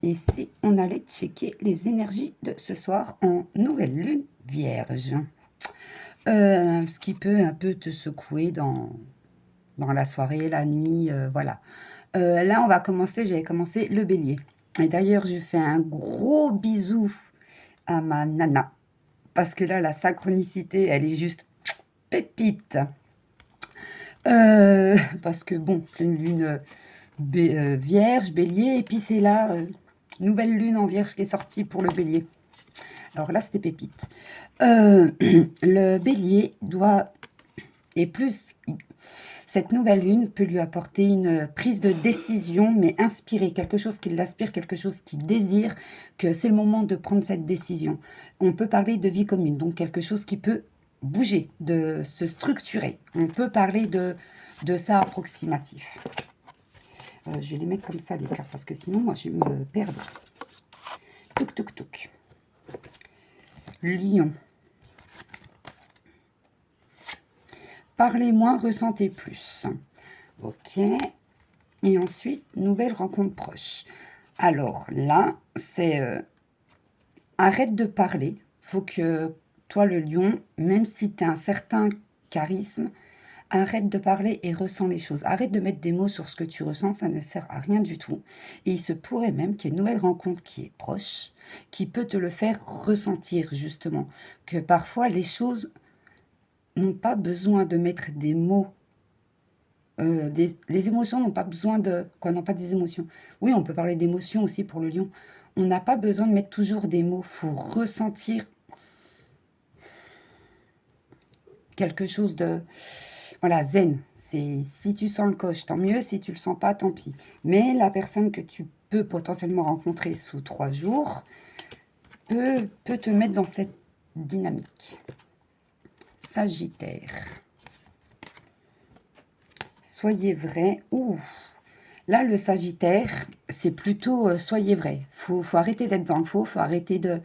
Et si on allait checker les énergies de ce soir en nouvelle lune vierge? Ce qui peut un peu te secouer dans la soirée, la nuit, voilà. Là, on va commencer j'avais commencé le bélier et d'ailleurs, je fais un gros bisou à ma nana parce que là, la synchronicité, elle est juste pépite. Parce que bon, pleine lune, vierge, bélier et puis c'est la, nouvelle lune en vierge qui est sortie pour le bélier. Alors là, c'était pépite. Le bélier doit et plus cette nouvelle lune peut lui apporter une prise de décision, mais inspirée, quelque chose qui l'aspire, quelque chose qu'il désire, que c'est le moment de prendre cette décision. On peut parler de vie commune, donc quelque chose qui peut bouger, de se structurer. On peut parler de ça approximatif. Je vais les mettre comme ça, les cartes, parce que sinon, moi, je vais me perdre. Touk, touk, touk. Lion. Parlez moins, ressentez plus. Ok. Et ensuite, nouvelle rencontre proche. Alors là, c'est arrête de parler. Faut que toi, le lion, même si tu as un certain charisme, arrête de parler et ressens les choses. Arrête de mettre des mots sur ce que tu ressens, ça ne sert à rien du tout. Et il se pourrait même qu'il y ait une nouvelle rencontre qui est proche, qui peut te le faire ressentir justement. Que parfois, les choses n'ont pas besoin de mettre des mots. Les émotions n'ont pas besoin de... Quoi, non, pas des émotions. Oui, on peut parler d'émotions aussi pour le lion. On n'a pas besoin de mettre toujours des mots. Il faut ressentir quelque chose de... Voilà, zen. C'est si tu sens le coche, tant mieux. Si tu le sens pas, tant pis. Mais la personne que tu peux potentiellement rencontrer sous 3 jours peut te mettre dans cette dynamique. Sagittaire. Soyez vrai. Ouh. Là, le Sagittaire, c'est plutôt soyez vrai. Faut arrêter d'être dans le faux. Faut arrêter de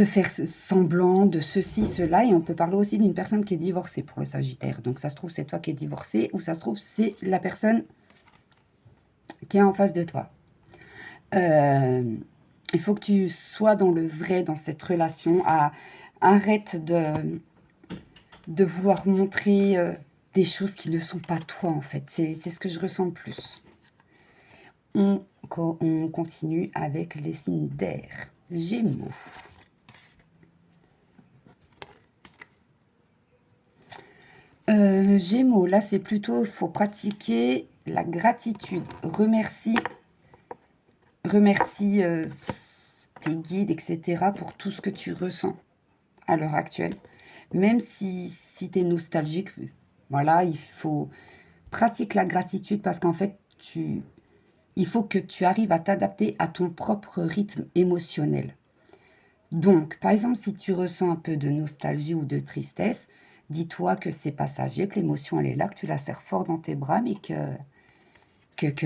faire semblant de ceci, cela. Et on peut parler aussi d'une personne qui est divorcée pour le Sagittaire. Donc, ça se trouve, c'est toi qui es divorcé ou ça se trouve, c'est la personne qui est en face de toi. Il faut que tu sois dans le vrai dans cette relation. Arrête de vouloir montrer des choses qui ne sont pas toi, en fait. C'est ce que je ressens le plus. On continue avec les signes d'air. Gémeaux. Gémeaux, là, c'est plutôt, il faut pratiquer la gratitude. Remercie tes guides, etc., pour tout ce que tu ressens à l'heure actuelle. Même si tu es nostalgique, voilà, il faut pratiquer la gratitude parce qu'en fait, il faut que tu arrives à t'adapter à ton propre rythme émotionnel. Donc, par exemple, si tu ressens un peu de nostalgie ou de tristesse, dis-toi que c'est passager, que l'émotion, elle est là, que tu la serres fort dans tes bras, mais que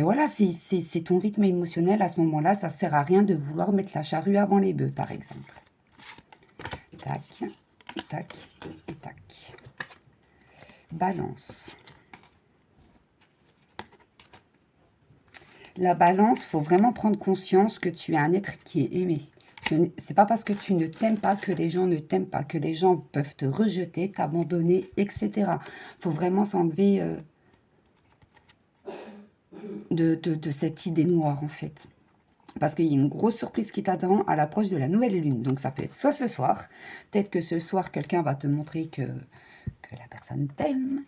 voilà, c'est ton rythme émotionnel. À ce moment-là, ça ne sert à rien de vouloir mettre la charrue avant les bœufs, par exemple. Tac, tac et tac. Balance. La balance, il faut vraiment prendre conscience que tu es un être qui est aimé. C'est pas parce que tu ne t'aimes pas que les gens ne t'aiment pas, que les gens peuvent te rejeter, t'abandonner, etc. Il faut vraiment s'enlever de cette idée noire, en fait. Parce qu'il y a une grosse surprise qui t'attend à l'approche de la nouvelle lune. Donc ça peut être soit ce soir, peut-être que ce soir, quelqu'un va te montrer que la personne t'aime,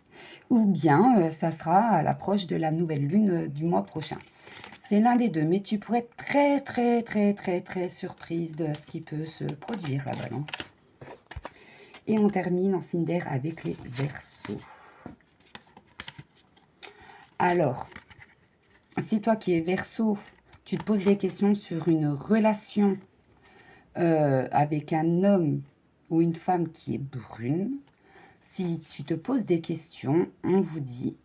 ou bien ça sera à l'approche de la nouvelle lune du mois prochain. C'est l'un des deux, mais tu pourrais être très, très, très, très, très surprise de ce qui peut se produire, la balance. Et on termine en signe d'air avec les Verseaux. Alors, si toi qui es Verseau, tu te poses des questions sur une relation avec un homme ou une femme qui est brune, si tu te poses des questions, on vous dit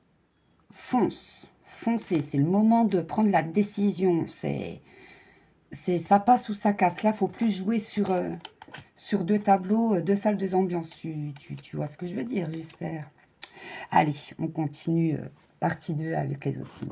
fonce, foncez, c'est le moment de prendre la décision, c'est ça passe ou ça casse. Là, il ne faut plus jouer sur deux tableaux, deux salles, deux ambiances. Tu vois ce que je veux dire, j'espère. Allez, on continue partie 2 avec les autres signes.